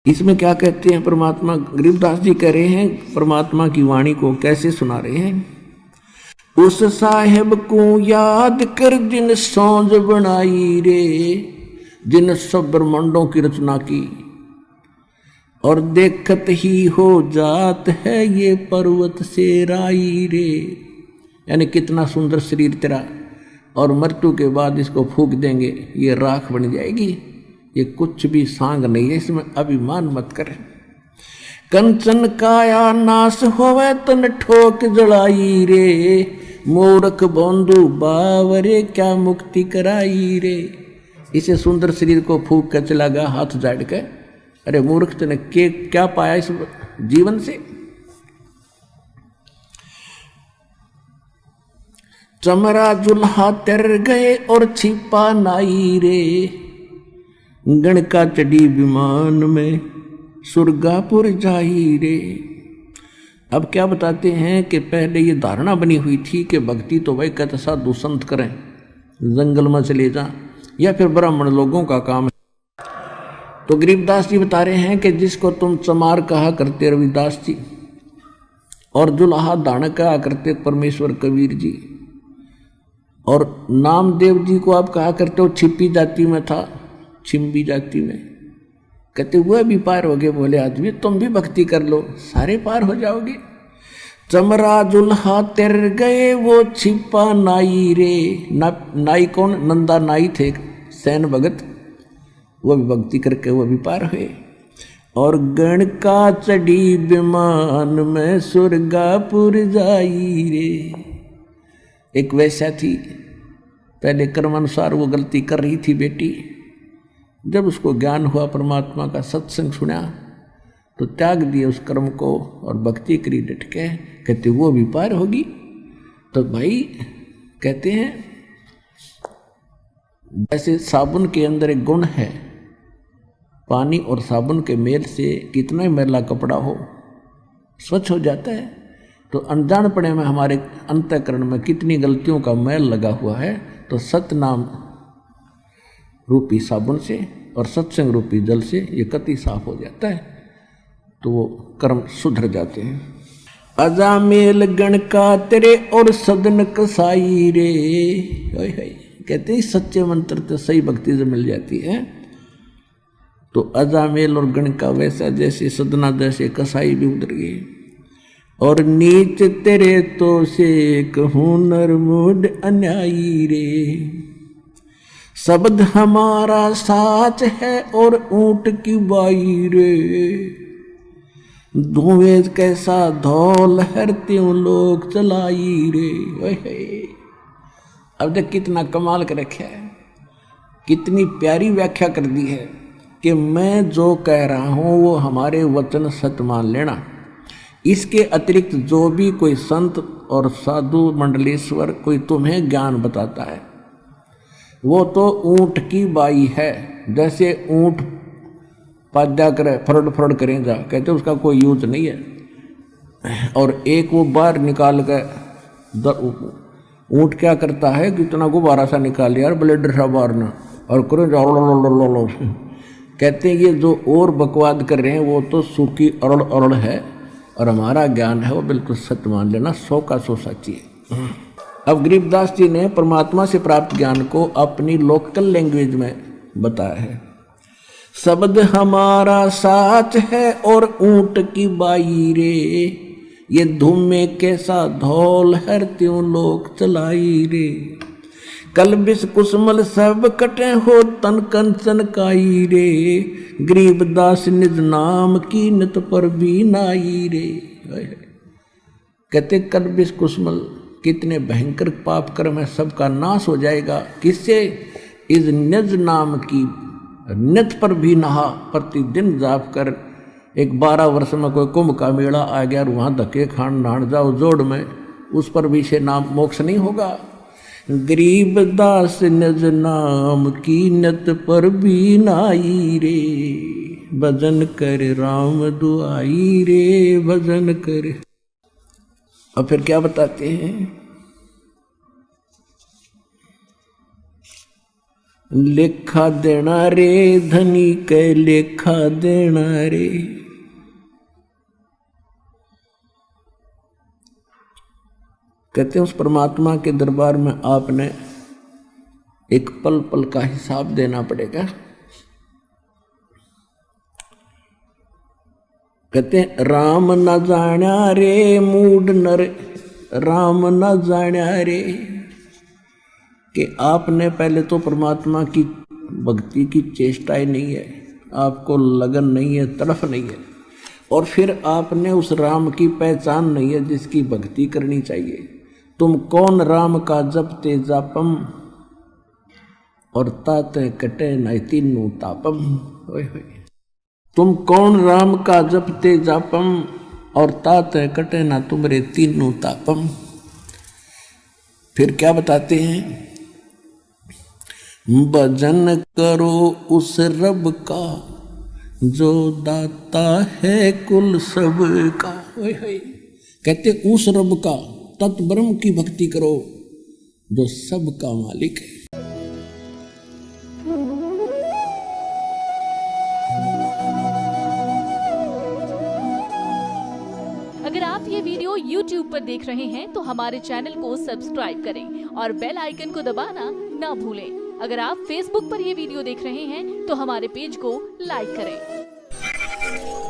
इसमें क्या कहते हैं परमात्मा, गरीबदास जी कह रहे हैं परमात्मा की वाणी को कैसे सुना रहे हैं। उस साहेब को याद कर जिन सौंज बनाई रे, जिन सब ब्रह्मांडों की रचना की, और देखत ही हो जात है ये पर्वत से राई रे। यानी कितना सुंदर शरीर तेरा, और मृत्यु के बाद इसको फूंक देंगे, ये राख बन जाएगी। ये कुछ भी सांग नहीं है, इसमें अभिमान मत कर। कंचन काया नाश होवे तन ठोक जड़ाई रे, मूर्ख बंधु बावरे क्या मुक्ति कराई रे। इसे सुंदर शरीर को फूंक कर चला गया हाथ जाड़ के। अरे मूर्ख, तने क्या पाया इस जीवन से। चमरा जुल्हा तर गए और छिपा नाई रे, गणका चढ़ी विमान में सुरगापुर जाई रे। अब क्या बताते हैं कि पहले ये धारणा बनी हुई थी कि भक्ति तो भाई कहते साधु संत करें, जंगल में चले जा, या फिर ब्राह्मण लोगों का काम है। तो गरीबदास जी बता रहे हैं कि जिसको तुम चमार कहा करते रविदास जी, और जुल्हा दान कहा करते परमेश्वर कबीर जी, और नामदेव जी को आप कहा करते हो छिपी जाति में था, छिम्बी जाति में, कहते हुए भी पार हो गए। बोले आदमी तुम भी भक्ति कर लो, सारे पार हो जाओगे। चमरा जुल्हा तर गए वो छिपा नाई रे। नाई कौन? नंदा नाई थे, सैन भगत, वो भी भक्ति करके वो भी पार हुए। और गण का चढ़ी विमान में सुरगापुर जाई रे। एक वैसा थी, पहले कर्मानुसार वो गलती कर रही थी बेटी, जब उसको ज्ञान हुआ परमात्मा का, सत्संग सुना, तो त्याग दिए उस कर्म को और भक्ति करी डट के। कहते वो भी पार होगी। तो भाई कहते हैं जैसे साबुन के अंदर एक गुण है, पानी और साबुन के मेल से कितना ही मैला कपड़ा हो स्वच्छ हो जाता है। तो अनजानपने में हमारे अंतःकरण में कितनी गलतियों का मैल लगा हुआ है, तो सतनाम रूपी साबुन से और सत्संग रूपी जल से ये कति साफ हो जाता है, तो वो कर्म सुधर जाते हैं। अजामेल गण का तेरे और सदन कसाई रे। कहते हैं सच्चे मंत्र तो सही भक्ति से मिल जाती है। तो अजामेल और गण का वैसा जैसे सदना जैसे कसाई भी उधर गए। और नीच तेरे तो से कहूँ नरमुड अन्यायी रे, शब्द हमारा साच है और ऊंट की बाई रे, धुएं कैसा धौल हर त्यों लोग चलाई रे। अब देख कितना कमाल कर रखा है, कितनी प्यारी व्याख्या कर दी है कि मैं जो कह रहा हूँ वो हमारे वचन सत्य मान लेना। इसके अतिरिक्त जो भी कोई संत और साधु मंडलेश्वर कोई तुम्हें ज्ञान बताता है, वो तो ऊंट की बाई है। जैसे ऊंट पाद्या करे, फरड़ फरड़ करें जा, कहते उसका कोई यूज नहीं है। और एक वो बाहर निकाल के ऊंट क्या करता है कि इतना गुब्बारा सा निकाल लिया ब्लेडर सा बाहर ना, और करो जाओ। कहते हैं ये जो और बकवाद कर रहे हैं वो तो सूखी अरड़ अरड़ है, और हमारा ज्ञान है वो बिल्कुल सत्य मान लेना, 100 का 100 सच्ची है। अब गरीबदास जी ने परमात्मा से प्राप्त ज्ञान को अपनी लोकल लैंग्वेज में बताया है। शब्द हमारा साच है और ऊंट की बाई रे, ये धूम में कैसा धौल हर त्यों लोग चलाई रे, कल बिस कुसमल सब कटे हो तन कंचन काई रे, गरीबदास निज नाम की नित पर भी नाई रे। कहते कल बिस कुसमल, कितने भयंकर पाप कर्म है, सबका नाश हो जाएगा। किससे? इस निज नाम की नित पर भी नहा, प्रतिदिन जाप कर। एक 12 वर्ष में कोई कुंभ का मेला आ गया और वहाँ धक्के खान नहान जाओ जोड़ में, उस पर भी से नाम मोक्ष नहीं होगा। गरीबदास निज नाम की नित पर भी नाई रे, भजन कर राम दुआई रे, भजन कर। और फिर क्या बताते हैं? लेखा देना रे धनी के लेखा देना रे। कहते हैं उस परमात्मा के दरबार में आपने एक पल पल का हिसाब देना पड़ेगा। कहते हैं राम न जाना रे मूड नर, राम न जाना रे, कि आपने पहले तो परमात्मा की भक्ति की चेष्टा ही नहीं है, आपको लगन नहीं है, तड़फ नहीं है, और फिर आपने उस राम की पहचान नहीं है जिसकी भक्ति करनी चाहिए। तुम कौन राम का जपते जापम और ताते कटे न तीनों तापम। तुम कौन राम का जपते जापम और ताते कटे ना तुमरे तीनों तापम। फिर क्या बताते हैं, भजन करो उस रब का जो दाता है कुल सब का। कहते उस रब का, तत्ब्रह्म की भक्ति करो जो सब का मालिक है। अगर आप ये वीडियो YouTube पर देख रहे हैं तो हमारे चैनल को सब्सक्राइब करें और बेल आइकन को दबाना ना भूलें। अगर आप Facebook पर ये वीडियो देख रहे हैं तो हमारे पेज को लाइक करें।